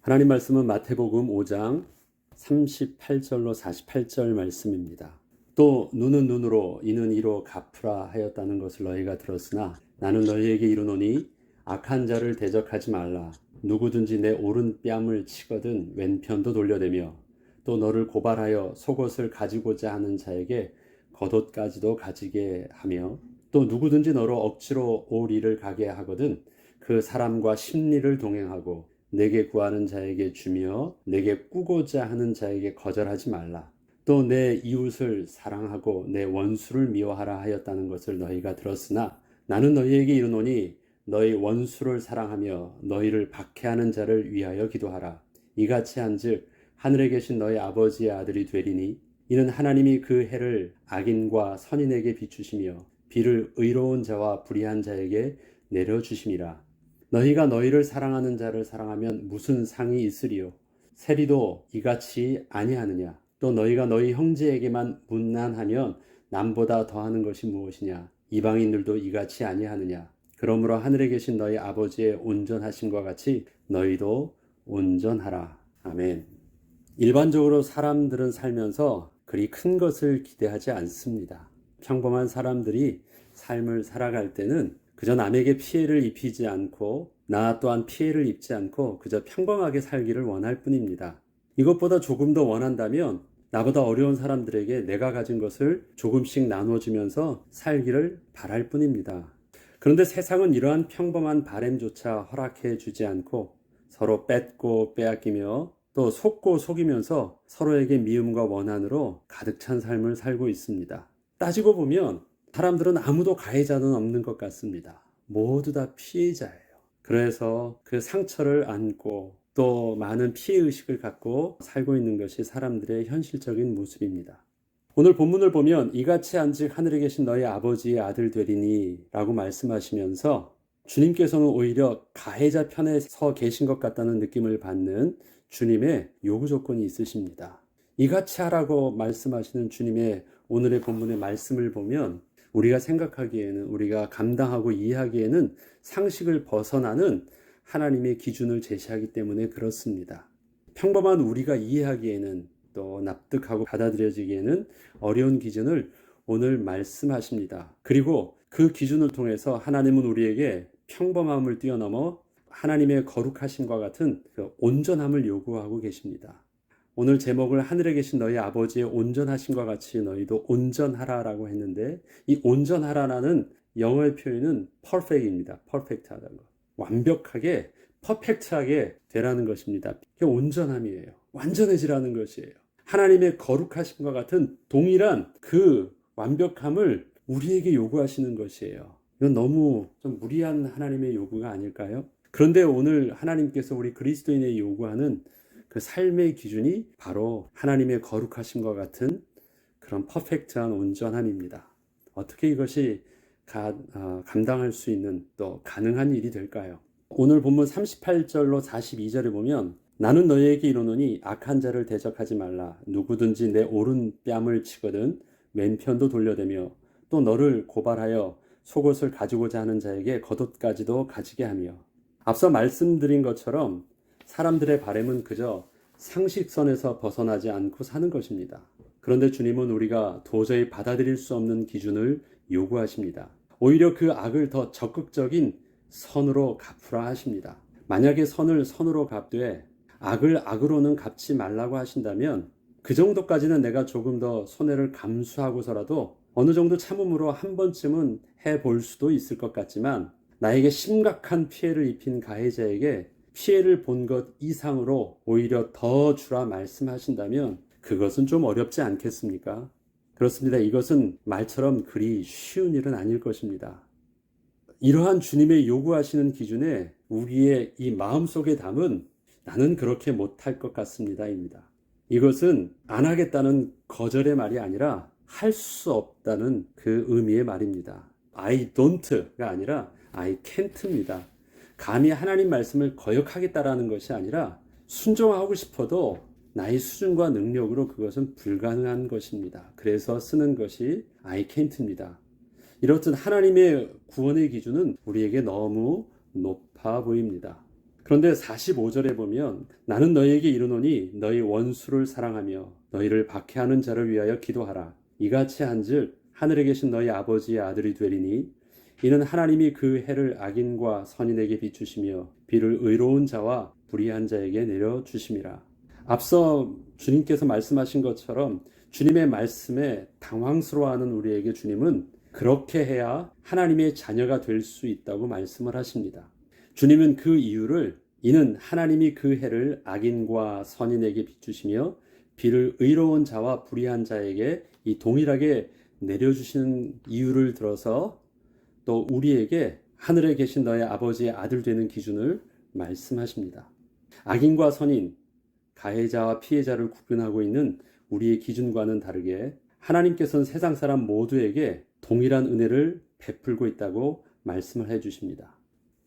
하나님 말씀은 마태복음 5장 38절로 48절 말씀입니다. 또 눈은 눈으로 이는 이로 갚으라 하였다는 것을 너희가 들었으나 나는 너희에게 이르노니 악한 자를 대적하지 말라. 누구든지 내 오른뺨을 치거든 왼편도 돌려대며 또 너를 고발하여 속옷을 가지고자 하는 자에게 겉옷까지도 가지게 하며 또 누구든지 너로 억지로 올 일을 가게 하거든 그 사람과 심리를 동행하고 내게 구하는 자에게 주며 내게 꾸고자 하는 자에게 거절하지 말라. 또 내 이웃을 사랑하고 내 원수를 미워하라 하였다는 것을 너희가 들었으나 나는 너희에게 이르노니 너희 원수를 사랑하며 너희를 박해하는 자를 위하여 기도하라. 이같이 한즉 하늘에 계신 너희 아버지의 아들이 되리니 이는 하나님이 그 해를 악인과 선인에게 비추시며 비를 의로운 자와 불의한 자에게 내려주심이라. 너희가 너희를 사랑하는 자를 사랑하면 무슨 상이 있으리요? 세리도 이같이 아니하느냐? 또 너희가 너희 형제에게만 문난하면 남보다 더하는 것이 무엇이냐? 이방인들도 이같이 아니하느냐? 그러므로 하늘에 계신 너희 아버지의 온전하심과 같이 너희도 온전하라. 아멘. 일반적으로 사람들은 살면서 그리 큰 것을 기대하지 않습니다. 평범한 사람들이 삶을 살아갈 때는 그저 남에게 피해를 입히지 않고 나 또한 피해를 입지 않고 그저 평범하게 살기를 원할 뿐입니다. 이것보다 조금 더 원한다면 나보다 어려운 사람들에게 내가 가진 것을 조금씩 나눠주면서 살기를 바랄 뿐입니다. 그런데 세상은 이러한 평범한 바램조차 허락해 주지 않고 서로 뺏고 빼앗기며 또 속고 속이면서 서로에게 미움과 원한으로 가득 찬 삶을 살고 있습니다. 따지고 보면 사람들은 아무도 가해자는 없는 것 같습니다. 모두 다 피해자예요. 그래서 그 상처를 안고 또 많은 피해의식을 갖고 살고 있는 것이 사람들의 현실적인 모습입니다. 오늘 본문을 보면 이같이 한즉 하늘에 계신 너희 아버지의 아들 되리니 라고 말씀하시면서 주님께서는 오히려 가해자 편에 서 계신 것 같다는 느낌을 받는 주님의 요구 조건이 있으십니다. 이같이 하라고 말씀하시는 주님의 오늘의 본문의 말씀을 보면 우리가 생각하기에는 우리가 감당하고 이해하기에는 상식을 벗어나는 하나님의 기준을 제시하기 때문에 그렇습니다. 평범한 우리가 이해하기에는 또 납득하고 받아들여지기에는 어려운 기준을 오늘 말씀하십니다. 그리고 그 기준을 통해서 하나님은 우리에게 평범함을 뛰어넘어 하나님의 거룩하심과 같은 그 온전함을 요구하고 계십니다. 오늘 제목을 하늘에 계신 너희 아버지의 온전하심과 같이 너희도 온전하라라고 했는데 이 온전하라라는 영어의 표현은 perfect입니다. perfect하다는 것. 완벽하게 퍼펙트하게 되라는 것입니다. 그게 온전함이에요. 완전해지라는 것이에요. 하나님의 거룩하심과 같은 동일한 그 완벽함을 우리에게 요구하시는 것이에요. 이건 너무 좀 무리한 하나님의 요구가 아닐까요? 그런데 오늘 하나님께서 우리 그리스도인의 요구하는 그 삶의 기준이 바로 하나님의 거룩하심과 같은 그런 퍼펙트한 온전함입니다. 어떻게 이것이 감당할 수 있는 또 가능한 일이 될까요? 오늘 본문 38절로 42절에 보면 나는 너희에게 이르노니 악한 자를 대적하지 말라. 누구든지 내 오른뺨을 치거든 왼편도 돌려대며 또 너를 고발하여 속옷을 가지고자 하는 자에게 겉옷까지도 가지게 하며. 앞서 말씀드린 것처럼 사람들의 바람은 그저 상식선에서 벗어나지 않고 사는 것입니다. 그런데 주님은 우리가 도저히 받아들일 수 없는 기준을 요구하십니다. 오히려 그 악을 더 적극적인 선으로 갚으라 하십니다. 만약에 선을 선으로 갚되 악을 악으로는 갚지 말라고 하신다면 그 정도까지는 내가 조금 더 손해를 감수하고서라도 어느 정도 참음으로 한 번쯤은 해볼 수도 있을 것 같지만 나에게 심각한 피해를 입힌 가해자에게 피해를 본 것 이상으로 오히려 더 주라 말씀하신다면 그것은 좀 어렵지 않겠습니까? 그렇습니다. 이것은 말처럼 그리 쉬운 일은 아닐 것입니다. 이러한 주님의 요구하시는 기준에 우리의 이 마음속에 담은 나는 그렇게 못할 것 같습니다 입니다. 이것은 안 하겠다는 거절의 말이 아니라 할 수 없다는 그 의미의 말입니다. I don't가 아니라 I can't입니다. 감히 하나님 말씀을 거역하겠다라는 것이 아니라 순종하고 싶어도 나의 수준과 능력으로 그것은 불가능한 것입니다. 그래서 쓰는 것이 I can't입니다. 이렇듯 하나님의 구원의 기준은 우리에게 너무 높아 보입니다. 그런데 45절에 보면 나는 너희에게 이르노니 너희 원수를 사랑하며 너희를 박해하는 자를 위하여 기도하라. 이같이 한즉 하늘에 계신 너희 아버지의 아들이 되리니 이는 하나님이 그 해를 악인과 선인에게 비추시며 비를 의로운 자와 불의한 자에게 내려주심이라. 앞서 주님께서 말씀하신 것처럼 주님의 말씀에 당황스러워하는 우리에게 주님은 그렇게 해야 하나님의 자녀가 될 수 있다고 말씀을 하십니다. 주님은 그 이유를 이는 하나님이 그 해를 악인과 선인에게 비추시며 비를 의로운 자와 불의한 자에게 이 동일하게 내려주시는 이유를 들어서 또 우리에게 하늘에 계신 너의 아버지의 아들 되는 기준을 말씀하십니다. 악인과 선인, 가해자와 피해자를 구분하고 있는 우리의 기준과는 다르게 하나님께서는 세상 사람 모두에게 동일한 은혜를 베풀고 있다고 말씀을 해주십니다.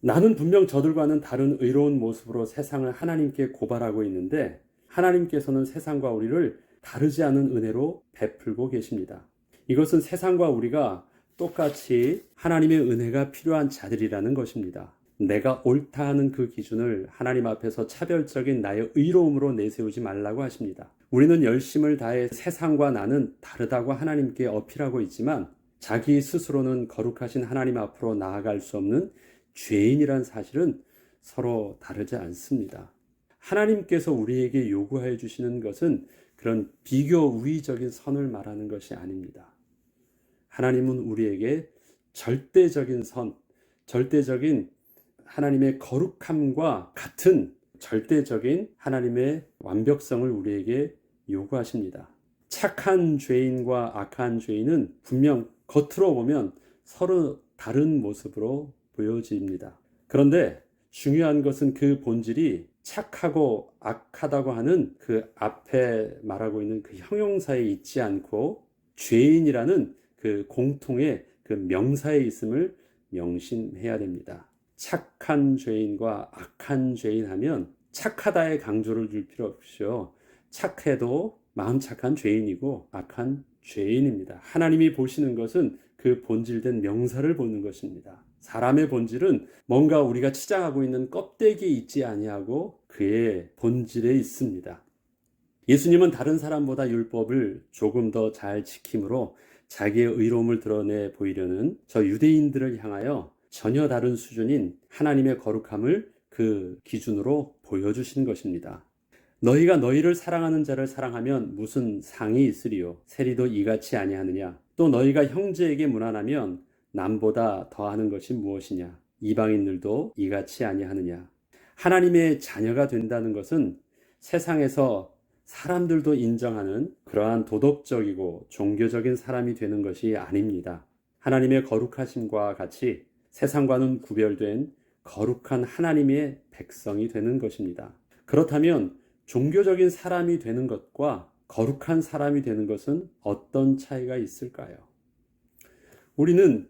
나는 분명 저들과는 다른 의로운 모습으로 세상을 하나님께 고발하고 있는데 하나님께서는 세상과 우리를 다르지 않은 은혜로 베풀고 계십니다. 이것은 세상과 우리가 똑같이 하나님의 은혜가 필요한 자들이라는 것입니다. 내가 옳다 하는 그 기준을 하나님 앞에서 차별적인 나의 의로움으로 내세우지 말라고 하십니다. 우리는 열심을 다해 세상과 나는 다르다고 하나님께 어필하고 있지만 자기 스스로는 거룩하신 하나님 앞으로 나아갈 수 없는 죄인이란 사실은 서로 다르지 않습니다. 하나님께서 우리에게 요구해 주시는 것은 그런 비교 우위적인 선을 말하는 것이 아닙니다. 하나님은 우리에게 절대적인 선, 절대적인 하나님의 거룩함과 같은 절대적인 하나님의 완벽성을 우리에게 요구하십니다. 착한 죄인과 악한 죄인은 분명 겉으로 보면 서로 다른 모습으로 보여집니다. 그런데 중요한 것은 그 본질이 착하고 악하다고 하는 그 앞에 말하고 있는 그 형용사에 있지 않고 죄인이라는 그 공통의 그 명사에 있음을 명심해야 됩니다. 착한 죄인과 악한 죄인 하면 착하다에 강조를 줄 필요 없죠. 착해도 마음 착한 죄인이고 악한 죄인입니다. 하나님이 보시는 것은 그 본질된 명사를 보는 것입니다. 사람의 본질은 뭔가 우리가 치장하고 있는 껍데기에 있지 아니하고 그의 본질에 있습니다. 예수님은 다른 사람보다 율법을 조금 더 잘 지킴으로 자기의 의로움을 드러내 보이려는 저 유대인들을 향하여 전혀 다른 수준인 하나님의 거룩함을 그 기준으로 보여주신 것입니다. 너희가 너희를 사랑하는 자를 사랑하면 무슨 상이 있으리요? 세리도 이같이 아니하느냐? 또 너희가 형제에게 무난하면 남보다 더하는 것이 무엇이냐? 이방인들도 이같이 아니하느냐? 하나님의 자녀가 된다는 것은 세상에서 사람들도 인정하는 그러한 도덕적이고 종교적인 사람이 되는 것이 아닙니다. 하나님의 거룩하심과 같이 세상과는 구별된 거룩한 하나님의 백성이 되는 것입니다. 그렇다면 종교적인 사람이 되는 것과 거룩한 사람이 되는 것은 어떤 차이가 있을까요? 우리는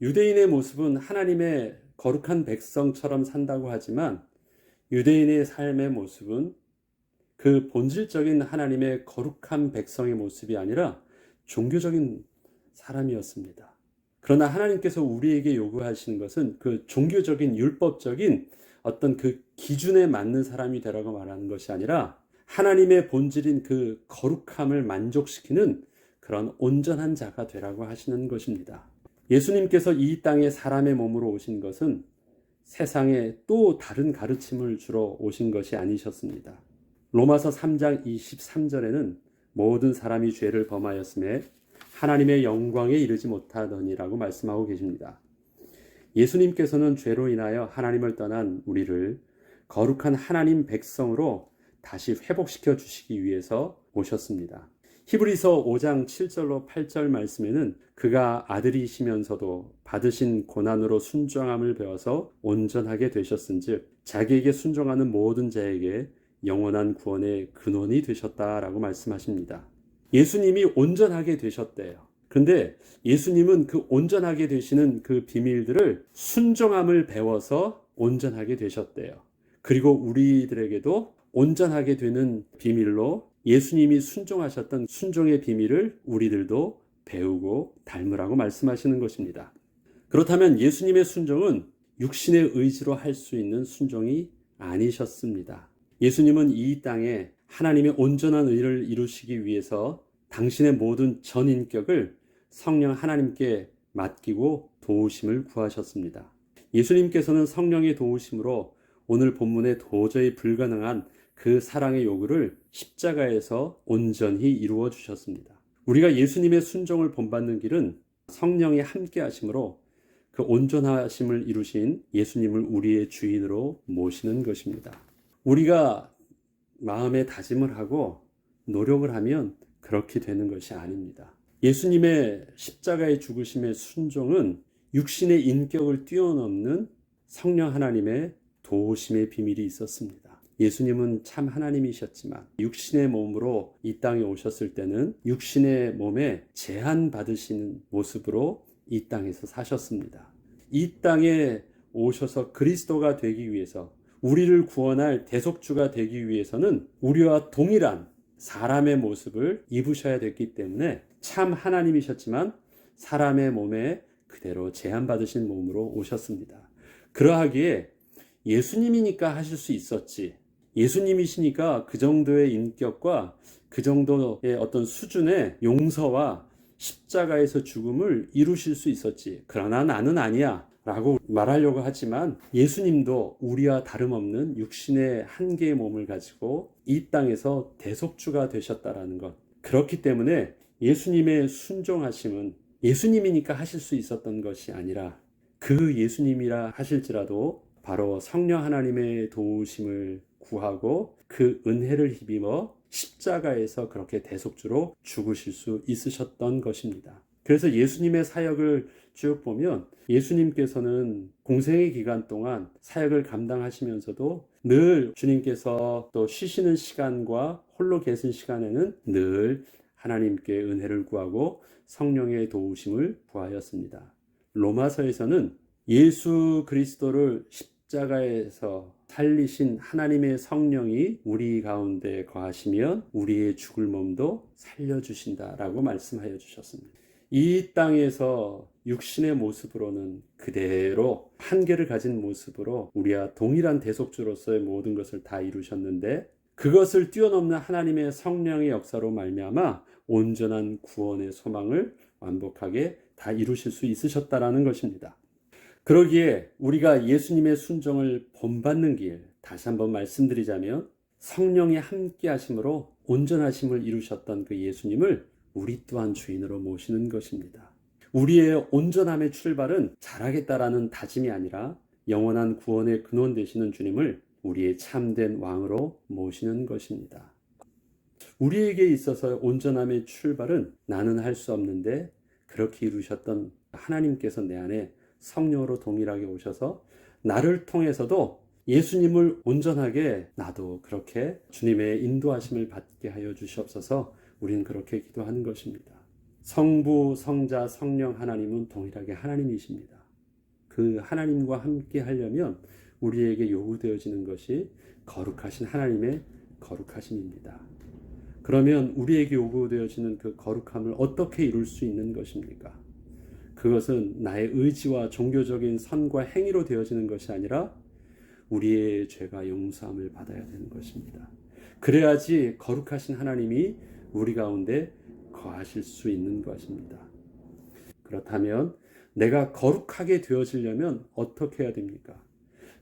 유대인의 모습은 하나님의 거룩한 백성처럼 산다고 하지만 유대인의 삶의 모습은 그 본질적인 하나님의 거룩한 백성의 모습이 아니라 종교적인 사람이었습니다. 그러나 하나님께서 우리에게 요구하시는 것은 그 종교적인 율법적인 어떤 그 기준에 맞는 사람이 되라고 말하는 것이 아니라 하나님의 본질인 그 거룩함을 만족시키는 그런 온전한 자가 되라고 하시는 것입니다. 예수님께서 이 땅에 사람의 몸으로 오신 것은 세상에 또 다른 가르침을 주러 오신 것이 아니셨습니다. 로마서 3장 23절에는 모든 사람이 죄를 범하였음에 하나님의 영광에 이르지 못하더니라고 말씀하고 계십니다. 예수님께서는 죄로 인하여 하나님을 떠난 우리를 거룩한 하나님 백성으로 다시 회복시켜 주시기 위해서 오셨습니다. 히브리서 5장 7절로 8절 말씀에는 그가 아들이시면서도 받으신 고난으로 순종함을 배워서 온전하게 되셨은즉 자기에게 순종하는 모든 자에게 영원한 구원의 근원이 되셨다라고 말씀하십니다. 예수님이 온전하게 되셨대요. 그런데 예수님은 그 온전하게 되시는 그 비밀들을 순종함을 배워서 온전하게 되셨대요. 그리고 우리들에게도 온전하게 되는 비밀로 예수님이 순종하셨던 순종의 비밀을 우리들도 배우고 닮으라고 말씀하시는 것입니다. 그렇다면 예수님의 순종은 육신의 의지로 할 수 있는 순종이 아니셨습니다. 예수님은 이 땅에 하나님의 온전한 의를 이루시기 위해서 당신의 모든 전인격을 성령 하나님께 맡기고 도우심을 구하셨습니다. 예수님께서는 성령의 도우심으로 오늘 본문에 도저히 불가능한 그 사랑의 요구를 십자가에서 온전히 이루어 주셨습니다. 우리가 예수님의 순종을 본받는 길은 성령이 함께 하심으로 그 온전하심을 이루신 예수님을 우리의 주인으로 모시는 것입니다. 우리가 마음에 다짐을 하고 노력을 하면 그렇게 되는 것이 아닙니다. 예수님의 십자가의 죽으심의 순종은 육신의 인격을 뛰어넘는 성령 하나님의 도우심의 비밀이 있었습니다. 예수님은 참 하나님이셨지만 육신의 몸으로 이 땅에 오셨을 때는 육신의 몸에 제한받으시는 모습으로 이 땅에서 사셨습니다. 이 땅에 오셔서 그리스도가 되기 위해서, 우리를 구원할 대속주가 되기 위해서는 우리와 동일한 사람의 모습을 입으셔야 됐기 때문에 참 하나님이셨지만 사람의 몸에 그대로 제한받으신 몸으로 오셨습니다. 그러하기에 예수님이니까 하실 수 있었지, 예수님이시니까 그 정도의 인격과 그 정도의 어떤 수준의 용서와 십자가에서 죽음을 이루실 수 있었지, 그러나 나는 아니야 라고 말하려고 하지만 예수님도 우리와 다름없는 육신의 한 개의 몸을 가지고 이 땅에서 대속주가 되셨다라는 것, 그렇기 때문에 예수님의 순종하심은 예수님이니까 하실 수 있었던 것이 아니라 그 예수님이라 하실지라도 바로 성령 하나님의 도우심을 구하고 그 은혜를 힘입어 십자가에서 그렇게 대속주로 죽으실 수 있으셨던 것입니다. 그래서 예수님의 사역을 쭉 보면 예수님께서는 공생의 기간 동안 사역을 감당하시면서도 늘 주님께서 또 쉬시는 시간과 홀로 계신 시간에는 늘 하나님께 은혜를 구하고 성령의 도우심을 구하였습니다. 로마서에서는 예수 그리스도를 십자가에서 살리신 하나님의 성령이 우리 가운데 거하시면 우리의 죽을 몸도 살려주신다라고 말씀하여 주셨습니다. 이 땅에서 육신의 모습으로는 그대로 한계를 가진 모습으로 우리와 동일한 대속주로서의 모든 것을 다 이루셨는데, 그것을 뛰어넘는 하나님의 성령의 역사로 말미암아 온전한 구원의 소망을 완벽하게 다 이루실 수 있으셨다라는 것입니다. 그러기에 우리가 예수님의 순종을 본받는 길, 다시 한번 말씀드리자면 성령이 함께 하심으로 온전하심을 이루셨던 그 예수님을 우리 또한 주인으로 모시는 것입니다. 우리의 온전함의 출발은 잘하겠다라는 다짐이 아니라 영원한 구원의 근원 되시는 주님을 우리의 참된 왕으로 모시는 것입니다. 우리에게 있어서 온전함의 출발은 나는 할 수 없는데 그렇게 이루셨던 하나님께서 내 안에 성령으로 동일하게 오셔서 나를 통해서도 예수님을 온전하게 나도 그렇게 주님의 인도하심을 받게 하여 주시옵소서. 우리는 그렇게 기도하는 것입니다. 성부, 성자, 성령 하나님은 동일하게 하나님이십니다. 그 하나님과 함께 하려면 우리에게 요구되어지는 것이 거룩하신 하나님의 거룩하심입니다. 그러면 우리에게 요구되어지는 그 거룩함을 어떻게 이룰 수 있는 것입니까? 그것은 나의 의지와 종교적인 선과 행위로 되어지는 것이 아니라 우리의 죄가 용서함을 받아야 되는 것입니다. 그래야지 거룩하신 하나님이 우리 가운데 거하실 수 있는 것입니다. 그렇다면 내가 거룩하게 되어지려면 어떻게 해야 됩니까?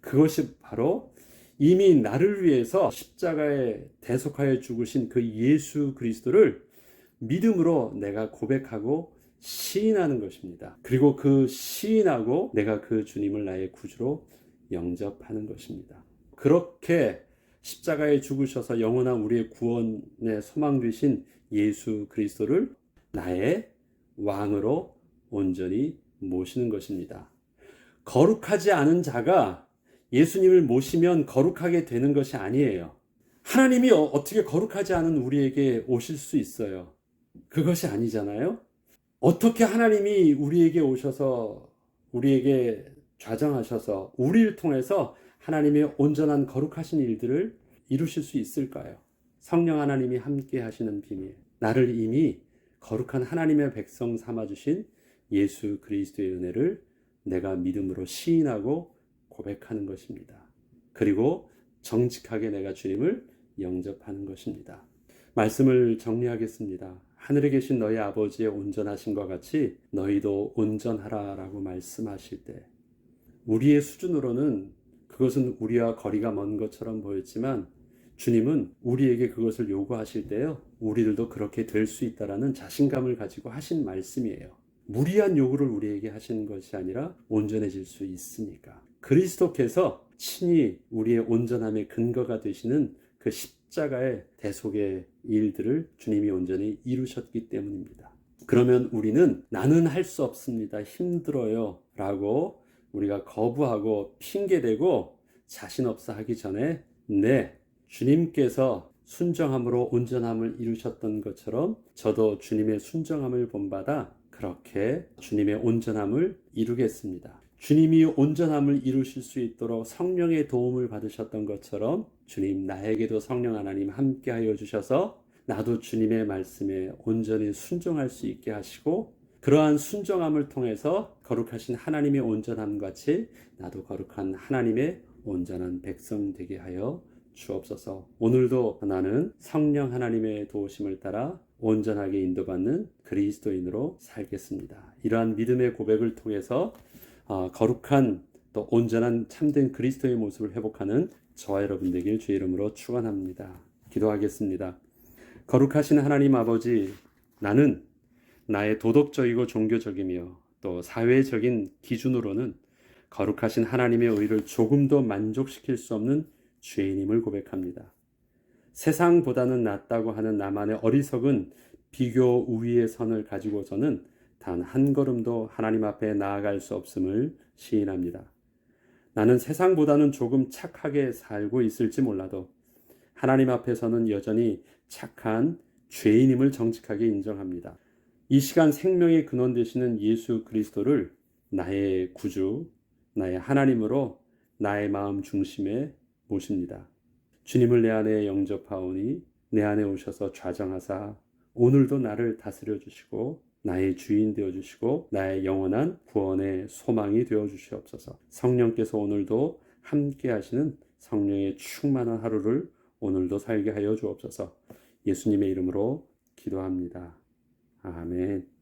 그것이 바로 이미 나를 위해서 십자가에 대속하여 죽으신 그 예수 그리스도를 믿음으로 내가 고백하고 시인하는 것입니다. 그리고 그 시인하고 내가 그 주님을 나의 구주로 영접하는 것입니다. 그렇게 십자가에 죽으셔서 영원한 우리의 구원의 소망 되신 예수 그리스도를 나의 왕으로 온전히 모시는 것입니다. 거룩하지 않은 자가 예수님을 모시면 거룩하게 되는 것이 아니에요. 하나님이 어떻게 거룩하지 않은 우리에게 오실 수 있어요? 그것이 아니잖아요. 어떻게 하나님이 우리에게 오셔서 우리에게 좌정하셔서 우리를 통해서 하나님의 온전한 거룩하신 일들을 이루실 수 있을까요? 성령 하나님이 함께 하시는 비밀, 나를 이미 거룩한 하나님의 백성 삼아주신 예수 그리스도의 은혜를 내가 믿음으로 시인하고 고백하는 것입니다. 그리고 정직하게 내가 주님을 영접하는 것입니다. 말씀을 정리하겠습니다. 하늘에 계신 너희 아버지의 온전하심과 같이 너희도 온전하라 라고 말씀하실 때 우리의 수준으로는 그것은 우리와 거리가 먼 것처럼 보였지만 주님은 우리에게 그것을 요구하실 때요, 우리들도 그렇게 될 수 있다라는 자신감을 가지고 하신 말씀이에요. 무리한 요구를 우리에게 하신 것이 아니라 온전해질 수 있으니까. 그리스도께서 친히 우리의 온전함의 근거가 되시는 그 십자가의 대속의 일들을 주님이 온전히 이루셨기 때문입니다. 그러면 우리는 나는 할 수 없습니다, 힘들어요 라고 우리가 거부하고 핑계대고 자신 없어 하기 전에 주님께서 순정함으로 온전함을 이루셨던 것처럼 저도 주님의 순정함을 본받아 그렇게 주님의 온전함을 이루겠습니다. 주님이 온전함을 이루실 수 있도록 성령의 도움을 받으셨던 것처럼 주님 나에게도 성령 하나님 함께하여 주셔서 나도 주님의 말씀에 온전히 순종할 수 있게 하시고 그러한 순종함을 통해서 거룩하신 하나님의 온전함 같이 나도 거룩한 하나님의 온전한 백성 되게 하여 주옵소서. 오늘도 나는 성령 하나님의 도우심을 따라 온전하게 인도받는 그리스도인으로 살겠습니다. 이러한 믿음의 고백을 통해서 거룩한 또 온전한 참된 그리스도의 모습을 회복하는 저와 여러분 되길 주의 이름으로 축원합니다. 기도하겠습니다. 거룩하신 하나님 아버지, 나는 나의 도덕적이고 종교적이며 또 사회적인 기준으로는 거룩하신 하나님의 의를 조금도 만족시킬 수 없는 죄인임을 고백합니다. 세상보다는 낫다고 하는 나만의 어리석은 비교 우위의 선을 가지고서는 단 한 걸음도 하나님 앞에 나아갈 수 없음을 시인합니다. 나는 세상보다는 조금 착하게 살고 있을지 몰라도 하나님 앞에서는 여전히 착한 죄인임을 정직하게 인정합니다. 이 시간 생명의 근원 되시는 예수 그리스도를 나의 구주, 나의 하나님으로 나의 마음 중심에 모십니다. 주님을 내 안에 영접하오니 내 안에 오셔서 좌정하사 오늘도 나를 다스려 주시고 나의 주인 되어 주시고 나의 영원한 구원의 소망이 되어 주시옵소서. 성령께서 오늘도 함께 하시는 성령의 충만한 하루를 오늘도 살게 하여 주옵소서. 예수님의 이름으로 기도합니다. 아멘.